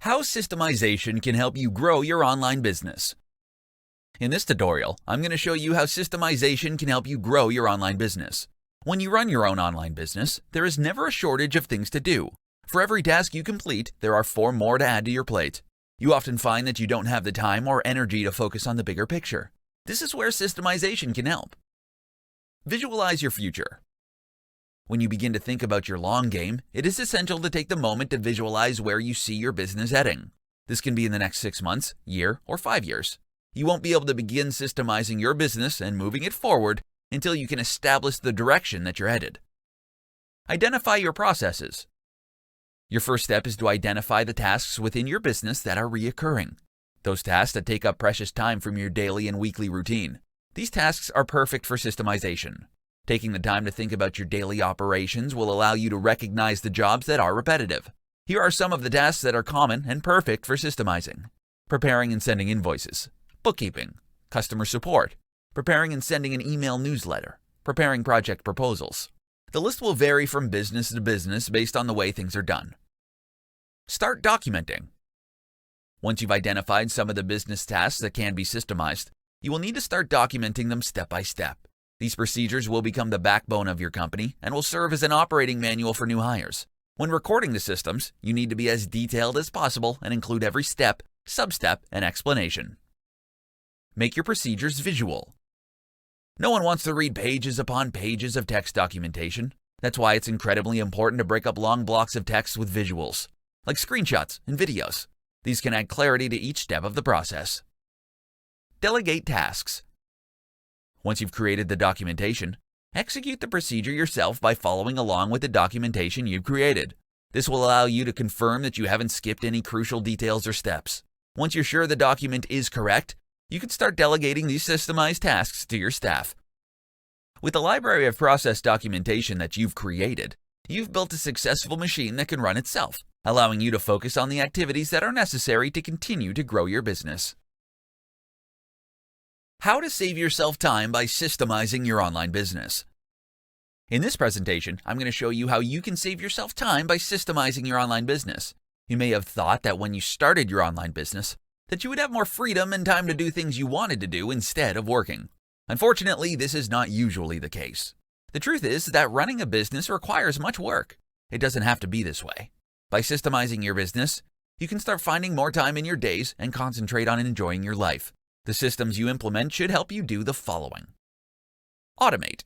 How systemization can help you grow your online business. In this tutorial, I'm going to show you how systemization can help you grow your online business. When you run your own online business, there is never a shortage of things to do. For every task you complete, there are 4 more to add to your plate. You often find that you don't have the time or energy to focus on the bigger picture. This is where systemization can help. Visualize your future. When you begin to think about your long game, it is essential to take the moment to visualize where you see your business heading. This can be in the next 6 months, year, or 5 years. You won't be able to begin systemizing your business and moving it forward until you can establish the direction that you're headed. Identify your processes. Your first step is to identify the tasks within your business that are reoccurring. Those tasks that take up precious time from your daily and weekly routine. These tasks are perfect for systemization. Taking the time to think about your daily operations will allow you to recognize the jobs that are repetitive. Here are some of the tasks that are common and perfect for systemizing. Preparing and sending invoices, bookkeeping, customer support, preparing and sending an email newsletter, preparing project proposals. The list will vary from business to business based on the way things are done. Start documenting. Once you've identified some of the business tasks that can be systemized, you will need to start documenting them step by step. These procedures will become the backbone of your company and will serve as an operating manual for new hires. When recording the systems, you need to be as detailed as possible and include every step, sub-step, and explanation. Make your procedures visual. No one wants to read pages upon pages of text documentation. That's why it's incredibly important to break up long blocks of text with visuals, like screenshots and videos. These can add clarity to each step of the process. Delegate tasks. Once you've created the documentation, execute the procedure yourself by following along with the documentation you've created. This will allow you to confirm that you haven't skipped any crucial details or steps. Once you're sure the document is correct, you can start delegating these systemized tasks to your staff. With the library of process documentation that you've created, you've built a successful machine that can run itself, allowing you to focus on the activities that are necessary to continue to grow your business. How to save yourself time by systemizing your online business. In this presentation, I'm going to show you how you can save yourself time by systemizing your online business. You may have thought that when you started your online business, that you would have more freedom and time to do things you wanted to do instead of working. Unfortunately, this is not usually the case. The truth is that running a business requires much work. It doesn't have to be this way. By systemizing your business, you can start finding more time in your days and concentrate on enjoying your life. The systems you implement should help you do the following. Automate.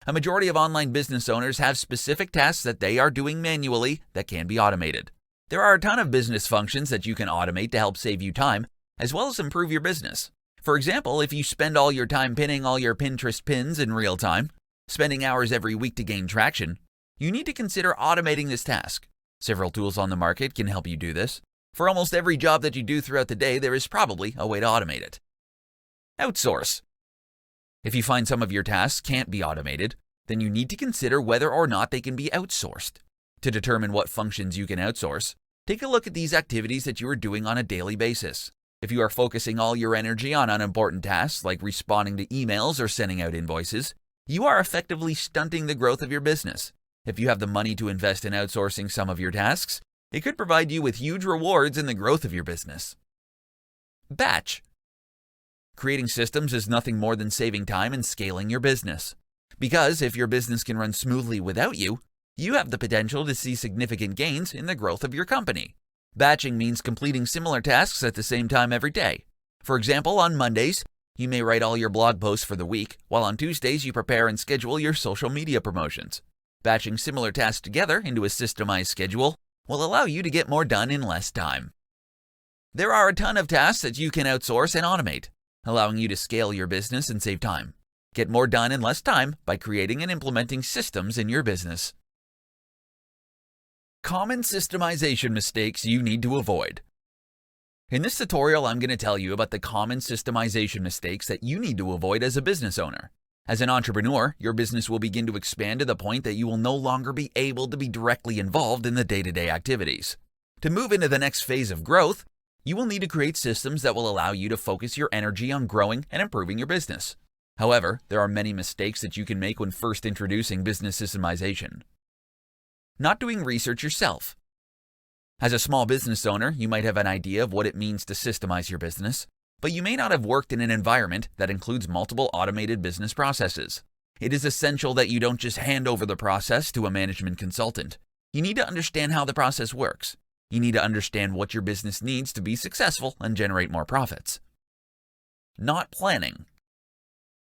A majority of online business owners have specific tasks that they are doing manually that can be automated. There are a ton of business functions that you can automate to help save you time, as well as improve your business. For example, if you spend all your time pinning all your Pinterest pins in real time, spending hours every week to gain traction, you need to consider automating this task. Several tools on the market can help you do this. For almost every job that you do throughout the day, there is probably a way to automate it. Outsource. If you find some of your tasks can't be automated, then you need to consider whether or not they can be outsourced. To determine what functions you can outsource, take a look at these activities that you are doing on a daily basis. If you are focusing all your energy on unimportant tasks like responding to emails or sending out invoices, you are effectively stunting the growth of your business. If you have the money to invest in outsourcing some of your tasks, it could provide you with huge rewards in the growth of your business. Batch. Creating systems is nothing more than saving time and scaling your business. Because if your business can run smoothly without you, you have the potential to see significant gains in the growth of your company. Batching means completing similar tasks at the same time every day. For example, on Mondays, you may write all your blog posts for the week, while on Tuesdays you prepare and schedule your social media promotions. Batching similar tasks together into a systemized schedule will allow you to get more done in less time. There are a ton of tasks that you can outsource and automate, allowing you to scale your business and save time. Get more done in less time by creating and implementing systems in your business. Common systemization mistakes you need to avoid. In this tutorial, I'm going to tell you about the common systemization mistakes that you need to avoid as a business owner. As an entrepreneur, your business will begin to expand to the point that you will no longer be able to be directly involved in the day-to-day activities. To move into the next phase of growth, you will need to create systems that will allow you to focus your energy on growing and improving your business. However, there are many mistakes that you can make when first introducing business systemization. Not doing research yourself. As a small business owner, you might have an idea of what it means to systemize your business, but you may not have worked in an environment that includes multiple automated business processes. It is essential that you don't just hand over the process to a management consultant. You need to understand how the process works. You need to understand what your business needs to be successful and generate more profits. Not planning.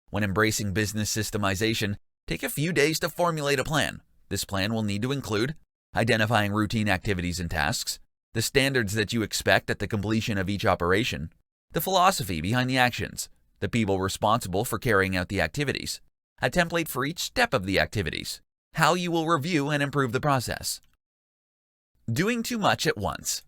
When embracing business systemization, take a few days to formulate a plan. This plan will need to include identifying routine activities and tasks, the standards that you expect at the completion of each operation, the philosophy behind the actions, the people responsible for carrying out the activities, a template for each step of the activities, how you will review and improve the process. Doing too much at once.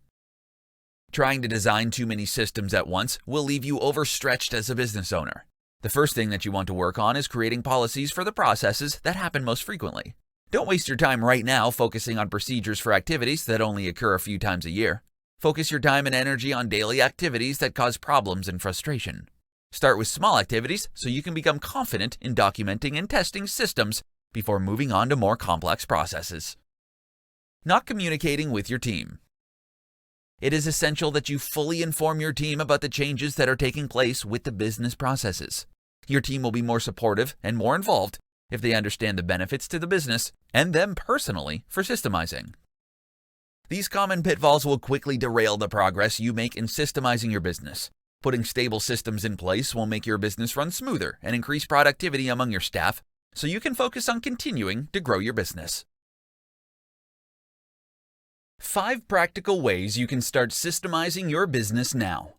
Trying to design too many systems at once will leave you overstretched as a business owner. The first thing that you want to work on is creating policies for the processes that happen most frequently. Don't waste your time right now focusing on procedures for activities that only occur a few times a year. Focus your time and energy on daily activities that cause problems and frustration. Start with small activities so you can become confident in documenting and testing systems before moving on to more complex processes. Not communicating with your team. It is essential that you fully inform your team about the changes that are taking place with the business processes. Your team will be more supportive and more involved if they understand the benefits to the business and them personally for systemizing. These common pitfalls will quickly derail the progress you make in systemizing your business. Putting stable systems in place will make your business run smoother and increase productivity among your staff so you can focus on continuing to grow your business. 5 practical ways you can start systemizing your business now.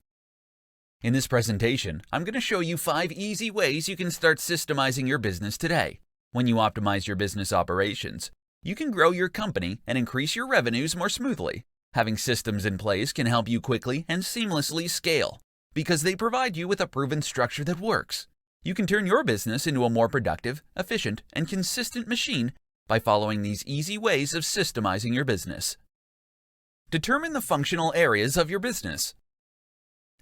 In this presentation, I'm going to show you 5 easy ways you can start systemizing your business today. When you optimize your business operations, you can grow your company and increase your revenues more smoothly. Having systems in place can help you quickly and seamlessly scale because they provide you with a proven structure that works. You can turn your business into a more productive, efficient, and consistent machine by following these easy ways of systemizing your business. Determine the functional areas of your business.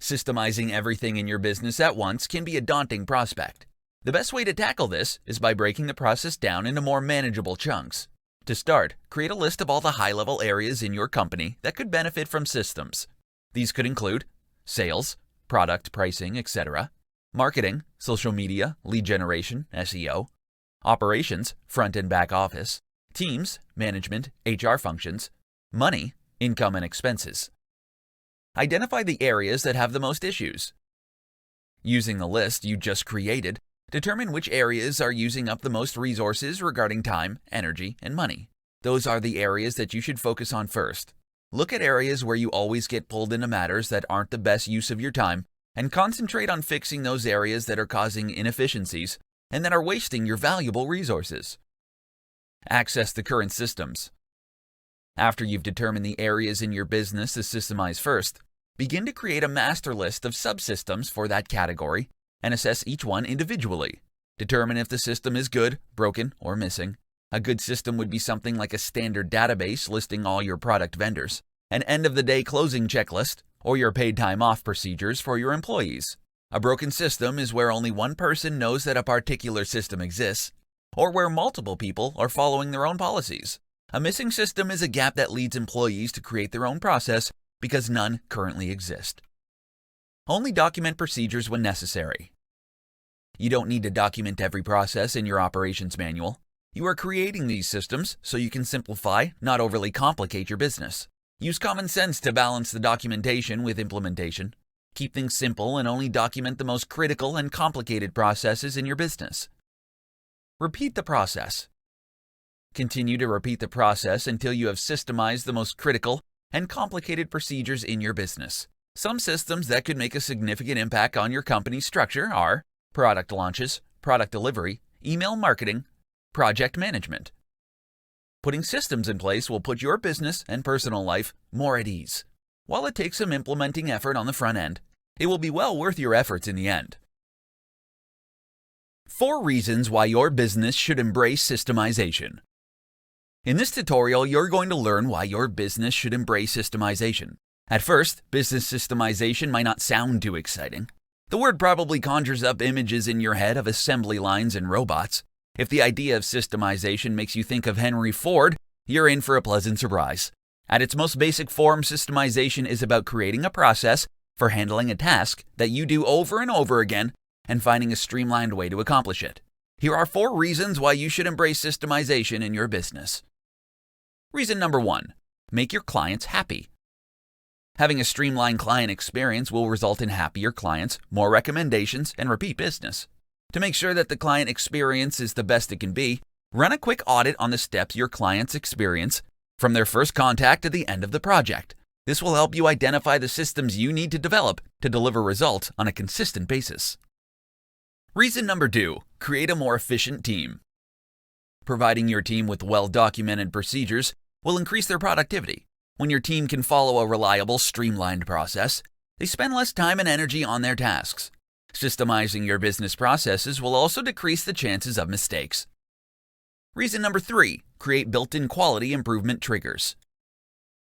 Systemizing everything in your business at once can be a daunting prospect. The best way to tackle this is by breaking the process down into more manageable chunks. To start, create a list of all the high-level areas in your company that could benefit from systems. These could include sales, product pricing, etc., marketing, social media, lead generation, SEO, operations, front and back office, teams, management, HR functions, money, income and expenses. Identify the areas that have the most issues. Using the list you just created, determine which areas are using up the most resources regarding time, energy, and money. Those are the areas that you should focus on first. Look at areas where you always get pulled into matters that aren't the best use of your time and concentrate on fixing those areas that are causing inefficiencies and that are wasting your valuable resources. Access the current systems. After you've determined the areas in your business to systemize first, begin to create a master list of subsystems for that category and assess each one individually. Determine if the system is good, broken, or missing. A good system would be something like a standard database listing all your product vendors, an end-of-the-day closing checklist, or your paid time off procedures for your employees. A broken system is where only one person knows that a particular system exists, or where multiple people are following their own policies. A missing system is a gap that leads employees to create their own process because none currently exist. Only document procedures when necessary. You don't need to document every process in your operations manual. You are creating these systems so you can simplify, not overly complicate your business. Use common sense to balance the documentation with implementation. Keep things simple and only document the most critical and complicated processes in your business. Repeat the process. Continue to repeat the process until you have systemized the most critical and complicated procedures in your business. Some systems that could make a significant impact on your company's structure are product launches, product delivery, email marketing, project management. Putting systems in place will put your business and personal life more at ease. While it takes some implementing effort on the front end, it will be well worth your efforts in the end. 4 reasons why your business should embrace systemization. In this tutorial, you're going to learn why your business should embrace systemization. At first, business systemization might not sound too exciting. The word probably conjures up images in your head of assembly lines and robots. If the idea of systemization makes you think of Henry Ford, you're in for a pleasant surprise. At its most basic form, systemization is about creating a process for handling a task that you do over and over again and finding a streamlined way to accomplish it. Here are 4 reasons why you should embrace systemization in your business. Reason number 1, make your clients happy. Having a streamlined client experience will result in happier clients, more recommendations, and repeat business. To make sure that the client experience is the best it can be, run a quick audit on the steps your clients experience from their first contact to the end of the project. This will help you identify the systems you need to develop to deliver results on a consistent basis. Reason number 2, create a more efficient team. Providing your team with well-documented procedures will increase their productivity. When your team can follow a reliable, streamlined process, they spend less time and energy on their tasks. Systemizing your business processes will also decrease the chances of mistakes. Reason number 3, create built-in quality improvement triggers.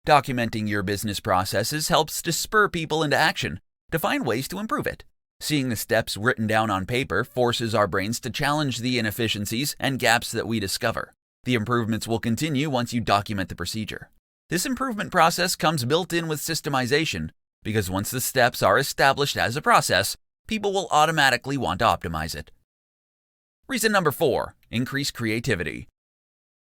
Documenting your business processes helps to spur people into action to find ways to improve it. Seeing the steps written down on paper forces our brains to challenge the inefficiencies and gaps that we discover. The improvements will continue once you document the procedure. This improvement process comes built in with systemization because once the steps are established as a process, people will automatically want to optimize it. Reason number 4, increase creativity.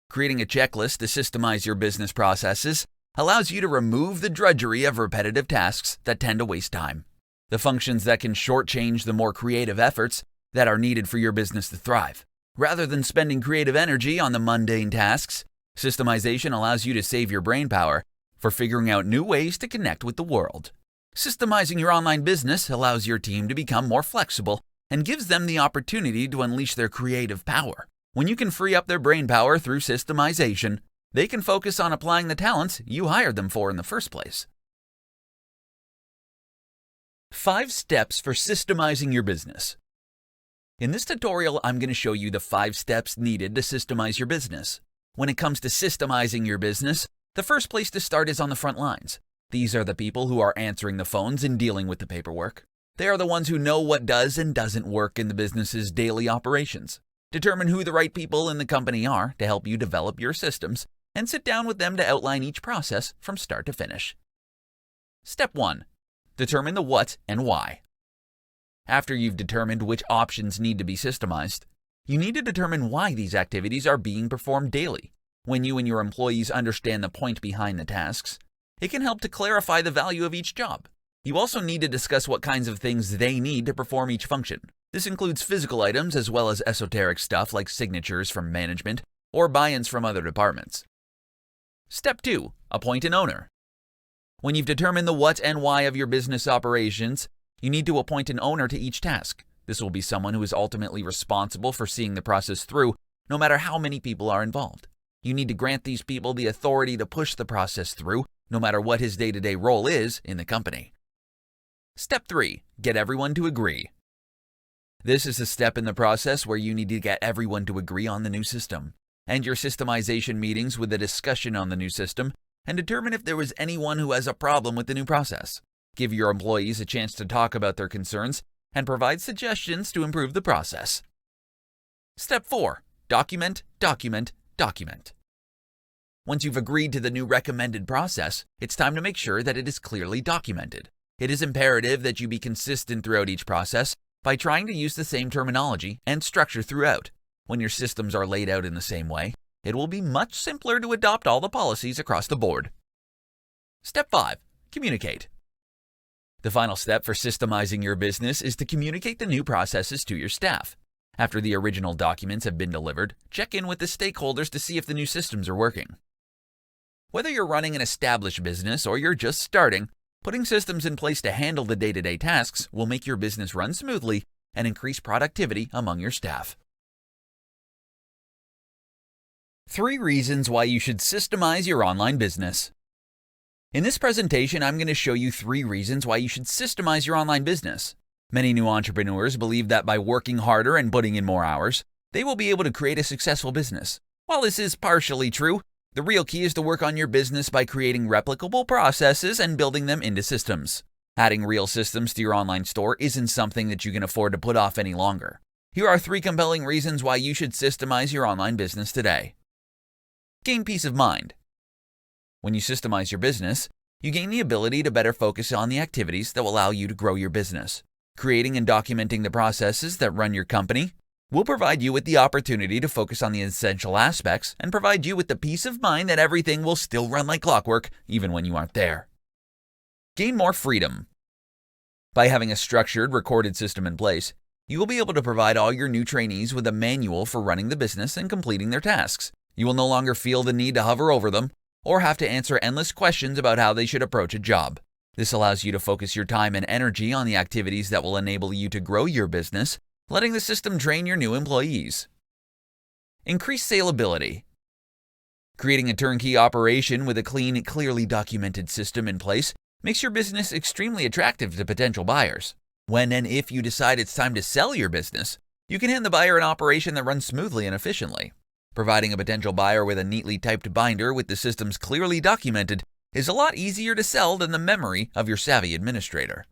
Creating a checklist to systemize your business processes allows you to remove the drudgery of repetitive tasks that tend to waste time. The functions that can shortchange the more creative efforts that are needed for your business to thrive. Rather than spending creative energy on the mundane tasks, systemization allows you to save your brain power for figuring out new ways to connect with the world. Systemizing your online business allows your team to become more flexible and gives them the opportunity to unleash their creative power. When you can free up their brain power through systemization, they can focus on applying the talents you hired them for in the first place. 5 steps for systemizing your business. In this tutorial, I'm going to show you the 5 steps needed to systemize your business. When it comes to systemizing your business, the first place to start is on the front lines. These are the people who are answering the phones and dealing with the paperwork. They are the ones who know what does and doesn't work in the business's daily operations. Determine who the right people in the company are to help you develop your systems, and sit down with them to outline each process from start to finish. Step 1. Determine the what and why. After you've determined which options need to be systemized, you need to determine why these activities are being performed daily. When you and your employees understand the point behind the tasks, it can help to clarify the value of each job. You also need to discuss what kinds of things they need to perform each function. This includes physical items as well as esoteric stuff like signatures from management or buy-ins from other departments. Step 2. Appoint an owner. When you've determined the what and why of your business operations, you need to appoint an owner to each task. This will be someone who is ultimately responsible for seeing the process through, no matter how many people are involved. You need to grant these people the authority to push the process through, no matter what his day-to-day role is in the company. Step 3. Get everyone to agree. This is a step in the process where you need to get everyone to agree on the new system. End your systemization meetings with a discussion on the new system and determine if there was anyone who has a problem with the new process. Give your employees a chance to talk about their concerns and provide suggestions to improve the process. Step 4. Document, document, document. Once you've agreed to the new recommended process, it's time to make sure that it is clearly documented. It is imperative that you be consistent throughout each process by trying to use the same terminology and structure throughout. When your systems are laid out in the same way, it will be much simpler to adopt all the policies across the board. Step 5. Communicate. The final step for systemizing your business is to communicate the new processes to your staff. After the original documents have been delivered, check in with the stakeholders to see if the new systems are working. Whether you're running an established business or you're just starting, putting systems in place to handle the day-to-day tasks will make your business run smoothly and increase productivity among your staff. 3 reasons why you should systemize your online business. In this presentation, I'm going to show you 3 reasons why you should systemize your online business. Many new entrepreneurs believe that by working harder and putting in more hours, they will be able to create a successful business. While this is partially true, the real key is to work on your business by creating replicable processes and building them into systems. Adding real systems to your online store isn't something that you can afford to put off any longer. Here are 3 compelling reasons why you should systemize your online business today. Gain peace of mind. When you systemize your business, you gain the ability to better focus on the activities that will allow you to grow your business. Creating and documenting the processes that run your company will provide you with the opportunity to focus on the essential aspects and provide you with the peace of mind that everything will still run like clockwork even when you aren't there. Gain more freedom. By having a structured, recorded system in place, you will be able to provide all your new trainees with a manual for running the business and completing their tasks. You will no longer feel the need to hover over them or have to answer endless questions about how they should approach a job. This allows you to focus your time and energy on the activities that will enable you to grow your business, letting the system train your new employees. Increase salability. Creating a turnkey operation with a clean, clearly documented system in place makes your business extremely attractive to potential buyers. When and if you decide it's time to sell your business, you can hand the buyer an operation that runs smoothly and efficiently. Providing a potential buyer with a neatly typed binder with the systems clearly documented is a lot easier to sell than the memory of your savvy administrator.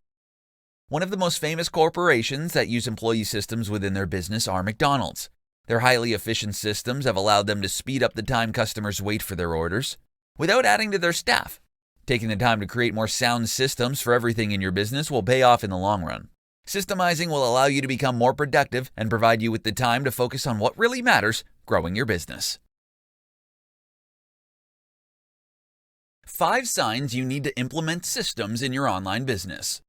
One of the most famous corporations that use employee systems within their business are McDonald's. Their highly efficient systems have allowed them to speed up the time customers wait for their orders without adding to their staff. Taking the time to create more sound systems for everything in your business will pay off in the long run. Systemizing will allow you to become more productive and provide you with the time to focus on what really matters, growing your business. 5 signs you need to implement systems in your online business.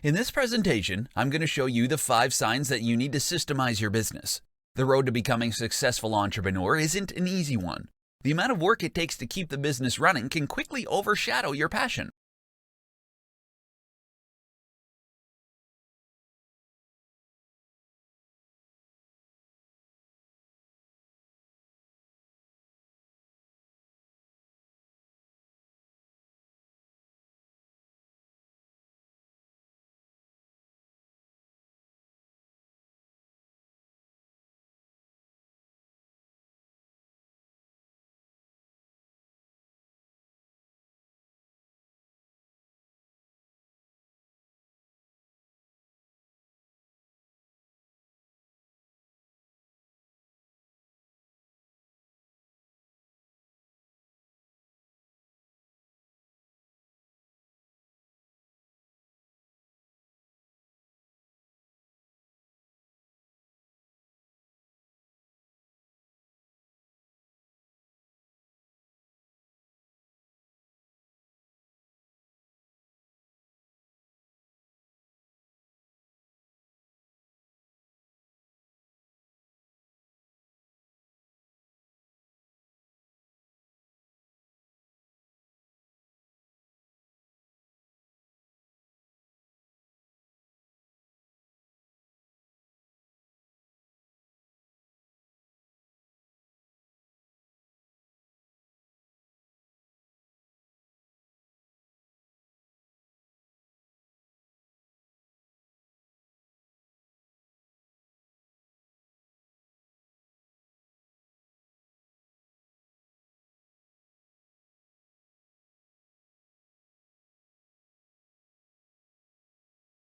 In this presentation, I'm going to show you the 5 signs that you need to systemize your business. The road to becoming a successful entrepreneur isn't an easy one. The amount of work it takes to keep the business running can quickly overshadow your passion.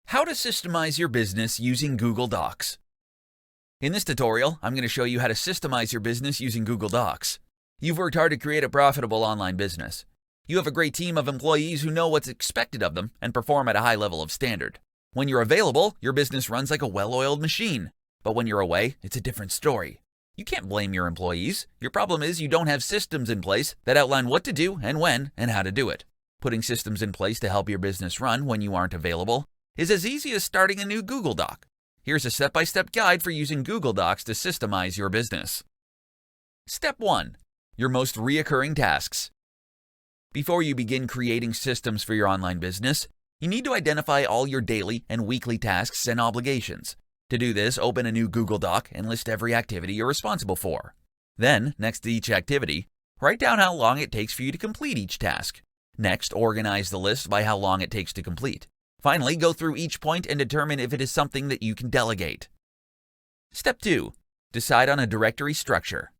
How to systemize your business using Google Docs. In this tutorial, I'm going to show you how to systemize your business using Google Docs. You've worked hard to create a profitable online business. You have a great team of employees who know what's expected of them and perform at a high level of standard. When you're available, your business runs like a well-oiled machine. But when you're away, it's a different story. You can't blame your employees. Your problem is you don't have systems in place that outline what to do and when and how to do it. Putting systems in place to help your business run when you aren't available is as easy as starting a new Google Doc. Here's a step-by-step guide for using Google Docs to systemize your business. Step 1. Your most reoccurring tasks. Before you begin creating systems for your online business, you need to identify all your daily and weekly tasks and obligations. To do this, open a new Google Doc and list every activity you're responsible for. Then, next to each activity, write down how long it takes for you to complete each task. Next, organize the list by how long it takes to complete. Finally, go through each point and determine if it is something that you can delegate. Step 2. Decide on a directory structure.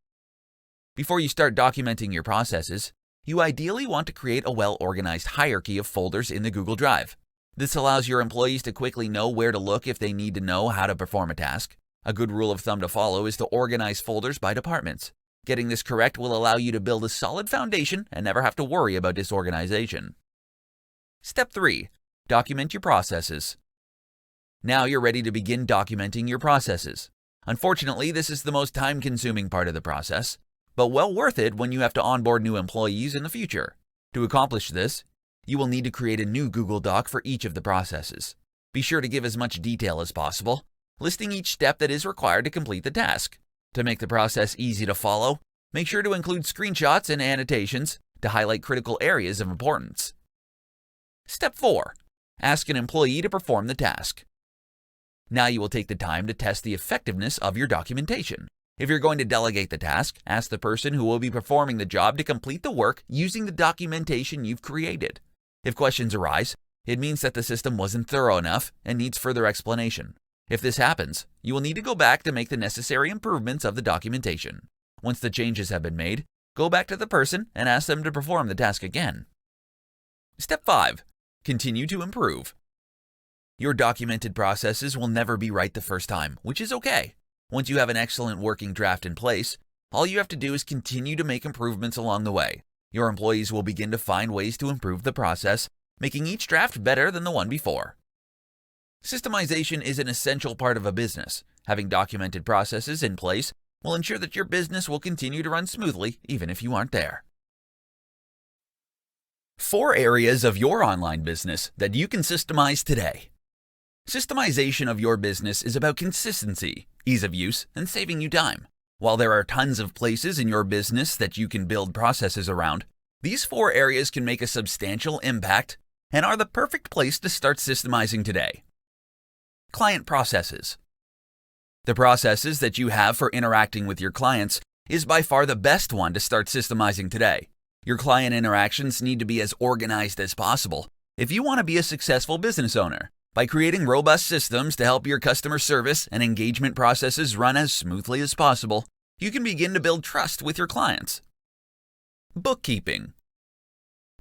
Before you start documenting your processes, you ideally want to create a well-organized hierarchy of folders in the Google Drive. This allows your employees to quickly know where to look if they need to know how to perform a task. A good rule of thumb to follow is to organize folders by departments. Getting this correct will allow you to build a solid foundation and never have to worry about disorganization. Step 3. Document your processes. Now you're ready to begin documenting your processes. Unfortunately, this is the most time-consuming part of the process, but well worth it when you have to onboard new employees in the future. To accomplish this, you will need to create a new Google Doc for each of the processes. Be sure to give as much detail as possible, listing each step that is required to complete the task. To make the process easy to follow, make sure to include screenshots and annotations to highlight critical areas of importance. Step 4. Ask an employee to perform the task. Now you will take the time to test the effectiveness of your documentation. If you're going to delegate the task, ask the person who will be performing the job to complete the work using the documentation you've created. If questions arise, it means that the system wasn't thorough enough and needs further explanation. If this happens, you will need to go back to make the necessary improvements of the documentation. Once the changes have been made, go back to the person and ask them to perform the task again. Step 5. Continue to improve. Your documented processes will never be right the first time, which is okay. Once you have an excellent working draft in place, all you have to do is continue to make improvements along the way. Your employees will begin to find ways to improve the process, making each draft better than the one before. Systemization is an essential part of a business. Having documented processes in place will ensure that your business will continue to run smoothly even if you aren't there. 4 areas of your online business that you can systemize today. Systemization of your business is about consistency, ease of use, and saving you time. While there are tons of places in your business that you can build processes around, these 4 areas can make a substantial impact and are the perfect place to start systemizing today. Client processes. The processes that you have for interacting with your clients is by far the best one to start systemizing today. Your client interactions need to be as organized as possible if you want to be a successful business owner. By creating robust systems to help your customer service and engagement processes run as smoothly as possible, you can begin to build trust with your clients. Bookkeeping.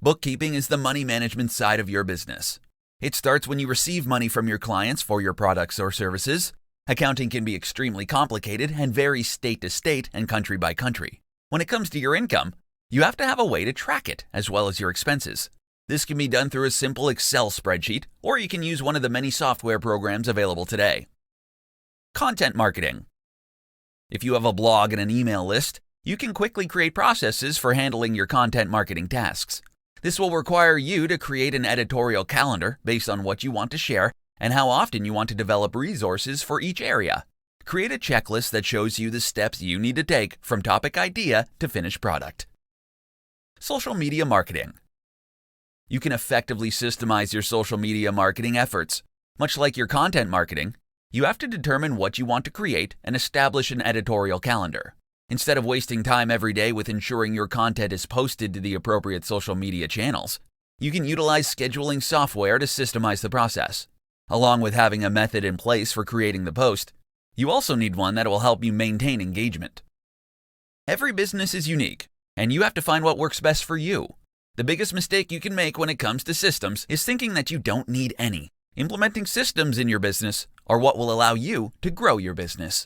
Bookkeeping is the money management side of your business. It starts when you receive money from your clients for your products or services. Accounting can be extremely complicated and vary state to state and country by country. When it comes to your income, you have to have a way to track it as well as your expenses. This can be done through a simple Excel spreadsheet, or you can use one of the many software programs available today. Content marketing. If you have a blog and an email list, you can quickly create processes for handling your content marketing tasks. This will require you to create an editorial calendar based on what you want to share and how often you want to develop resources for each area. Create a checklist that shows you the steps you need to take from topic idea to finished product. Social media marketing. You can effectively systemize your social media marketing efforts. Much like your content marketing, you have to determine what you want to create and establish an editorial calendar. Instead of wasting time every day with ensuring your content is posted to the appropriate social media channels, you can utilize scheduling software to systemize the process. Along with having a method in place for creating the post, you also need one that will help you maintain engagement. Every business is unique, and you have to find what works best for you. The biggest mistake you can make when it comes to systems is thinking that you don't need any. Implementing systems in your business are what will allow you to grow your business.